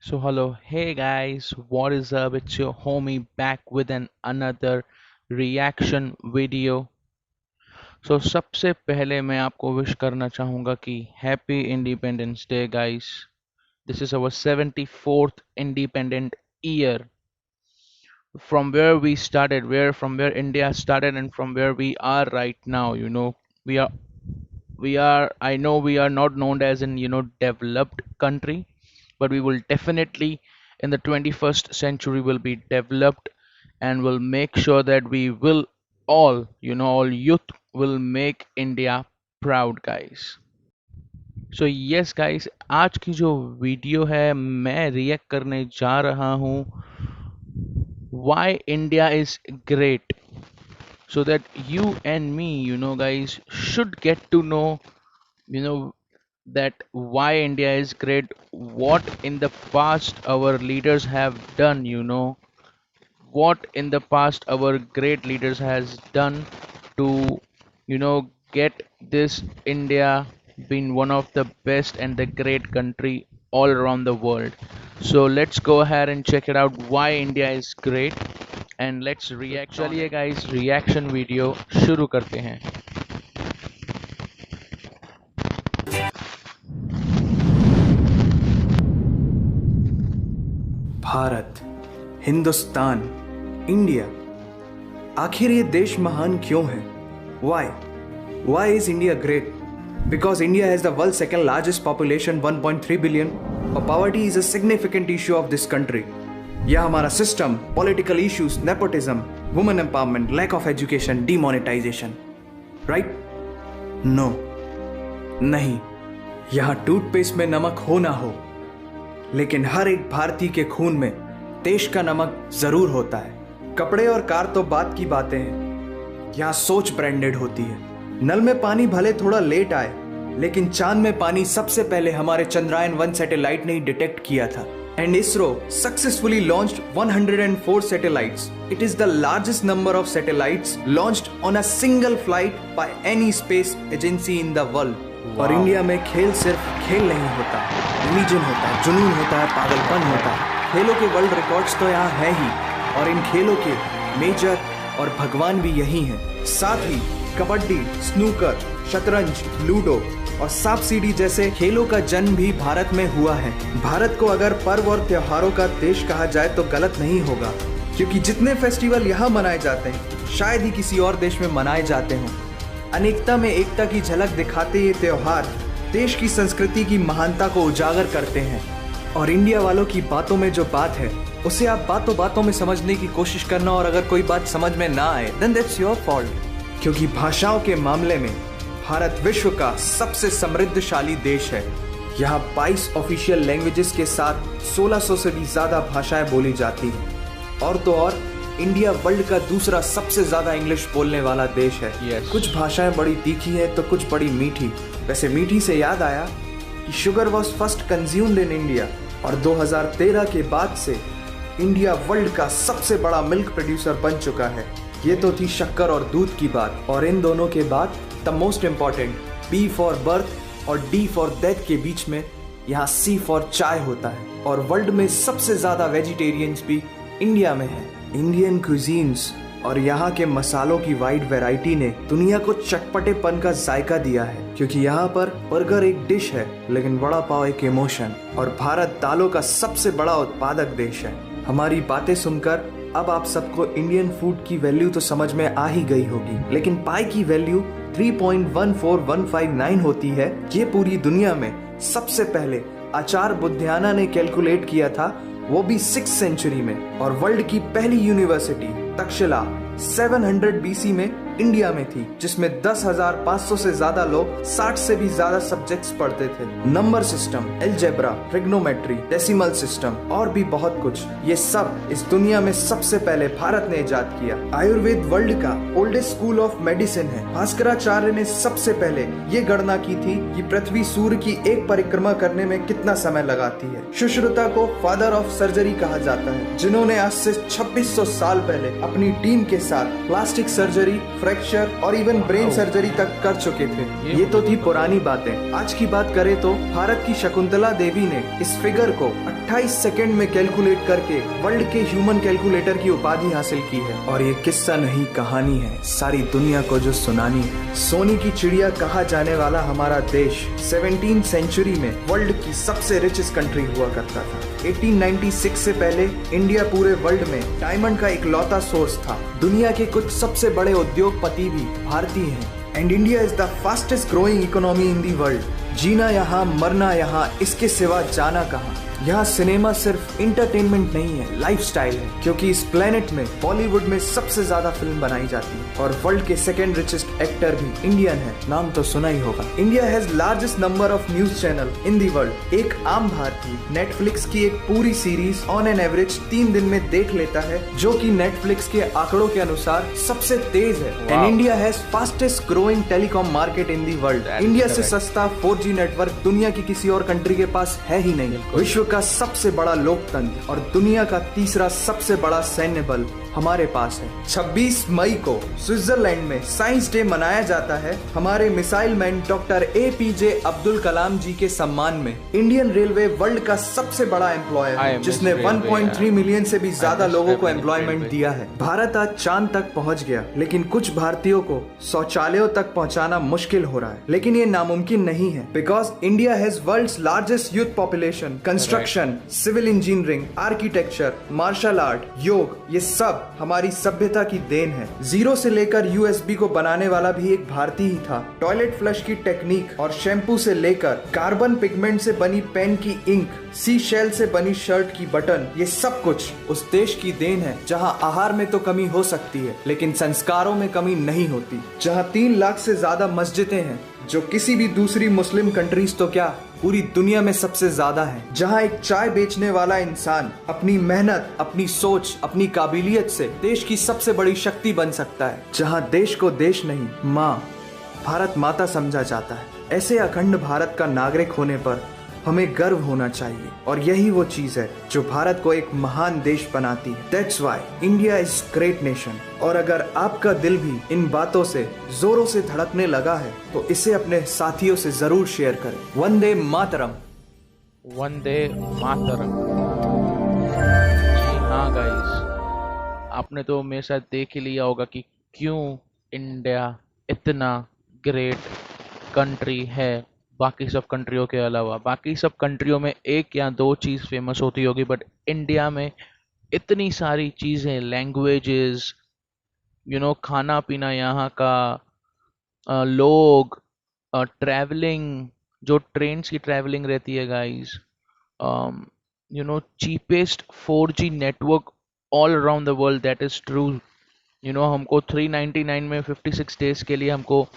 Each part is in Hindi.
So hello, hey guys, what is up? It's your homie back with another reaction video. So सबसे पहले मैं आपको विश करना चाहूँगा कि happy independence day guys. This is our 74th independent year from where we started, where from where India started and from where we are right now. We are I know we are not known as an developed country, but we will definitely in the 21st century will be developed, and will make sure that we will all youth will make India proud guys. So yes guys, आज की जो वीडियो है मैं रिएक्ट करने जा रहा हूँ why India is great, so that you and me guys should get to know you know that why India is great, what in the past our leaders have done, what in the past our great leaders has done to get this India being one of the best and the great country all around the world. So let's go ahead and check it out why India is great, and let's react on चलिए it. guys reaction video शुरू करते हैं. भारत, हिंदुस्तान, इंडिया, आखिर ये देश महान क्यों है? Why? Why is India great? Because India has the world's second largest population, 1.3 billion. Poverty is a significant issue of this country. यह हमारा system, political issues, nepotism, women empowerment, lack of education, demonetisation, right? No, नहीं. यहाँ टूथपेस्ट में नमक हो ना हो, लेकिन हर एक भारतीय के खून में देश का नमक जरूर होता है. कपड़े और कार तो बात की बातें हैं, यहाँ सोच ब्रांडेड होती है. नल में पानी भले थोड़ा लेट आए, लेकिन चांद में पानी सबसे पहले हमारे चंद्रयान-1 सैटेलाइट ने ही डिटेक्ट किया था. And ISRO successfully launched 104 satellites. It is the largest number of satellites launched on a single flight by any space agency in the world. और इंडिया में खेल सिर्फ खेल नहीं होता, रिलीजन होता है, जुनून होता है, पागलपन होता है. खेलों के वर्ल्ड रिकॉर्ड्स तो यहाँ है ही, और इन खेलों के मेजर और भगवान भी यही हैं. साथ ही कबड्डी, स्नूकर, शतरंज, लूडो और सांप सीढ़ी जैसे खेलों का जन्म भी भारत में हुआ है. भारत को अगर पर्व और त्योहारों का देश कहा जाए तो गलत नहीं होगा, क्योंकि जितने फेस्टिवल यहाँ मनाए जाते हैं शायद ही किसी और देश में मनाए जाते हों. अनेकता में एकता की झलक दिखाते ये त्योहार देश की संस्कृति की महानता को उजागर करते हैं. और इंडिया वालों की बातों में जो बात है उसे आप बातों बातों में समझने की कोशिश करना, और अगर कोई बात समझ में ना आए देन दैट्स योर फॉल्ट. क्योंकि भाषाओं के मामले में भारत विश्व का सबसे समृद्धशाली देश है. यहाँ 22 ऑफिशियल लैंग्वेजेस के साथ 1600 से भी ज्यादा भाषाएं बोली जाती हैं. और तो और इंडिया वर्ल्ड का दूसरा सबसे ज्यादा इंग्लिश बोलने वाला देश है. Yes. कुछ भाषाएं बड़ी तीखी है तो कुछ बड़ी मीठी. वैसे मीठी से याद आया कि sugar was first consumed in India, और 2013 के बाद से इंडिया वर्ल्ड का सबसे बड़ा मिल्क प्रोड्यूसर बन चुका है. ये तो थी शक्कर और दूध की बात, और इन दोनों के बाद the most important B for birth और डी फॉर डेथ के बीच में यहाँ सी फॉर चाय होता है. और वर्ल्ड में सबसे ज्यादा वेजिटेरियंस भी इंडिया में है. इंडियन क्यूजीन्स और यहाँ के मसालों की वाइड वैरायटी ने दुनिया को चटपटेपन का जायका दिया है. क्योंकि यहाँ पर बर्गर एक डिश है, लेकिन वड़ा पाव एक इमोशन. और भारत दालों का सबसे बड़ा उत्पादक देश है. हमारी बातें सुनकर अब आप सबको इंडियन फूड की वैल्यू तो समझ में आ ही गई होगी, लेकिन पाई की वैल्यू 3.14159 होती है. ये पूरी दुनिया में सबसे पहले आचार्य बुद्धियाना ने कैलकुलेट किया था, वो भी 6th सेंचुरी में. और वर्ल्ड की पहली यूनिवर्सिटी तक्षशिला 700 BC में इंडिया में थी, जिसमें 10,500 से ज्यादा लोग 60 से भी ज्यादा सब्जेक्ट्स पढ़ते थे. Number system, algebra, trigonometry, decimal system और भी बहुत कुछ, ये सब इस दुनिया में सबसे पहले भारत ने इजाद किया. आयुर्वेद वर्ल्ड का ओल्डेस्ट स्कूल ऑफ मेडिसिन है. भास्कराचार्य ने सबसे पहले ये गणना की थी कि पृथ्वी सूर्य की एक परिक्रमा करने में कितना समय लगाती है. सुश्रुता को फादर ऑफ सर्जरी कहा जाता है, जिन्होंने आज से 2600 साल पहले अपनी टीम के साथ प्लास्टिक सर्जरी, फ्रैक्चर और इवन ब्रेन सर्जरी तक कर चुके थे। ये तो थी पुरानी बातें। आज की बात करें तो भारत की शकुंतला देवी ने इस फिगर को 28 सेकंड में कैलकुलेट करके वर्ल्ड के ह्यूमन कैलकुलेटर की उपाधि हासिल की है। और ये किस्सा नहीं कहानी है, सारी दुनिया को जो सुनानी है। सोने की चिड़िया कहा जाने वाला हमारा देश 17th सेंचुरी में वर्ल्ड की सबसे रिचेस्ट कंट्री हुआ करता था। 1896 से पहले इंडिया पूरे वर्ल्ड में डायमंड का इकलौता सोर्स था। दुनिया के कुछ सबसे बड़े उद्योगपति भी भारतीय हैं। And India is the fastest growing economy in the world. जीना यहाँ, मरना यहाँ, इसके सिवा जाना कहाँ। यहाँ सिनेमा सिर्फ इंटरटेनमेंट नहीं है, लाइफस्टाइल है। क्योंकि इस प्लेनेट में बॉलीवुड में सबसे ज्यादा फिल्म बनाई जाती है और वर्ल्ड के सेकंड रिचेस्ट एक्टर भी इंडियन है। नाम तो सुना ही होगा। India has largest number of news channel in the world. एक आम भारतीय नेटफ्लिक्स की एक पूरी सीरीज ऑन एन एवरेज 3 दिन में देख लेता है, जो कि नेटफ्लिक्स के आंकड़ों के अनुसार सबसे तेज है। And India has fastest growing telecom market in the world. India से सस्ता 4G नेटवर्क दुनिया की किसी और कंट्री के पास है ही नहीं। विश्व का सबसे बड़ा लोकतंत्र और दुनिया का तीसरा सबसे बड़ा सैन्य बल हमारे पास है। 26 मई को स्विट्जरलैंड में साइंस डे मनाया जाता है हमारे missile man doctor APJ Abdul Kalam ji के सम्मान में। इंडियन रेलवे वर्ल्ड का सबसे बड़ा एम्प्लॉयर है, जिसने 1.3 मिलियन से भी ज्यादा लोगों को एम्प्लॉयमेंट दिया है। भारत आज चांद तक पहुंच गया, लेकिन कुछ भारतीयों को शौचालयों तक पहुंचाना मुश्किल हो रहा है। लेकिन ये नामुमकिन नहीं है, because India has world's largest youth population. Construction, civil engineering, architecture, martial art, योग, ये सब हमारी सभ्यता की देन है। जीरो से लेकर USB को बनाने वाला भी एक भारतीय ही था। टॉयलेट फ्लश की टेक्निक और शैम्पू से लेकर कार्बन पिगमेंट से बनी पेन की इंक, सी शेल से बनी शर्ट की बटन, ये सब कुछ उस देश की देन है जहां आहार में तो कमी हो सकती है, लेकिन संस्कारों में कमी नहीं होती। जहां 3 लाख से ज्यादा मस्जिदें हैं, जो किसी भी दूसरी मुस्लिम कंट्रीज तो क्या पूरी दुनिया में सबसे ज्यादा है। जहां एक चाय बेचने वाला इंसान अपनी मेहनत, अपनी सोच, अपनी काबिलियत से देश की सबसे बड़ी शक्ति बन सकता है। जहां देश को देश नहीं, माँ, भारत माता समझा जाता है। ऐसे अखंड भारत का नागरिक होने पर हमें गर्व होना चाहिए, और यही वो चीज है जो भारत को एक महान देश बनाती है। That's why India is great nation। और अगर आपका दिल भी इन बातों से जोरों से धड़कने लगा है, तो इसे अपने साथियों से जरूर शेयर करें। वंदे मातरम। वंदे मातरम। जी हाँ गाइस, आपने तो मेरे साथ देख ही लिया होगा कि क्यों इंडिया इतना ग्रेट कंट्री है बाकी सब कंट्रियों के अलावा। बाकी सब कंट्रियों में एक या दो चीज़ फेमस होती होगी, बट इंडिया में इतनी सारी चीज़ें, लैंग्वेजेस, खाना पीना यहाँ का, लोग, ट्रैवलिंग, जो ट्रेन्स की ट्रैवलिंग रहती है guys, cheapest 4G network all around the world, that is true. हमको 399 में 56 डेज के लिए हमको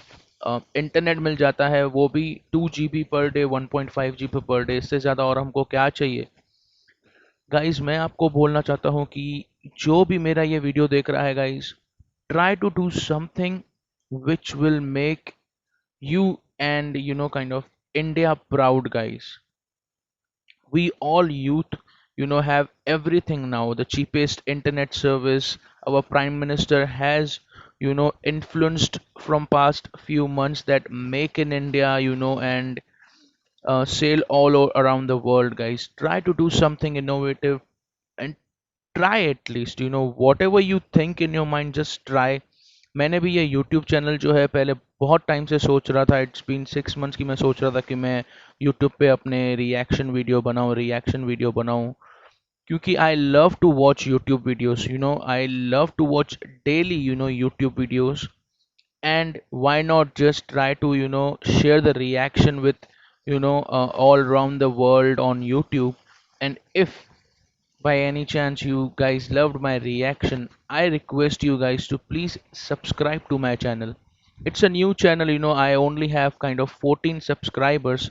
इंटरनेट मिल जाता है, वो भी 2 GB per day, 1.5 GB per day. इससे ज़्यादा और हमको क्या चाहिए गाइस। मैं आपको बोलना चाहता हूँ कि जो भी मेरा ये वीडियो देख रहा है guys, try to do something which will make you and kind of India proud guys. We all youth have everything now, the cheapest internet service. Our prime minister has influenced from past few months that make in India, and sail around the world guys. Try to do something innovative and try, at least whatever you think in your mind, just try. मैंने भी ये यूट्यूब चैनल जो है पहले बहुत टाइम से सोच रहा था, इट्स बीन 6 मंथ्स की मैं सोच रहा था कि मैं यूट्यूब पे अपने रिएक्शन वीडियो बनाऊं, क्योंकि I love to watch YouTube videos, I love to watch daily YouTube videos. And why not just try to share the reaction with all around the world on YouTube. And if by any chance you guys loved my reaction, I request you guys to please subscribe to my channel. It's a new channel, I only have kind of 14 subscribers,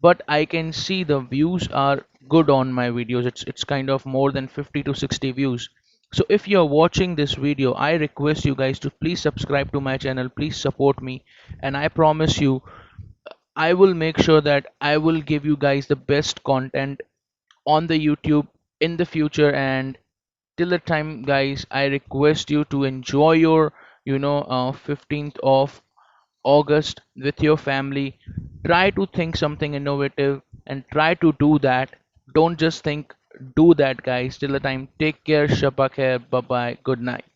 but I can see the views are good on my videos. It's kind of more than 50 to 60 views. So if you're watching this video, I request you guys to please subscribe to my channel, please support me, and I promise you I will make sure that I will give you guys the best content on the YouTube in the future. And till the time guys, I request you to enjoy your 15th of August with your family. Try to think something innovative and try to do that. Don't just think, do that, guys. Till the time, take care. Shabak hai. Bye bye. Good night.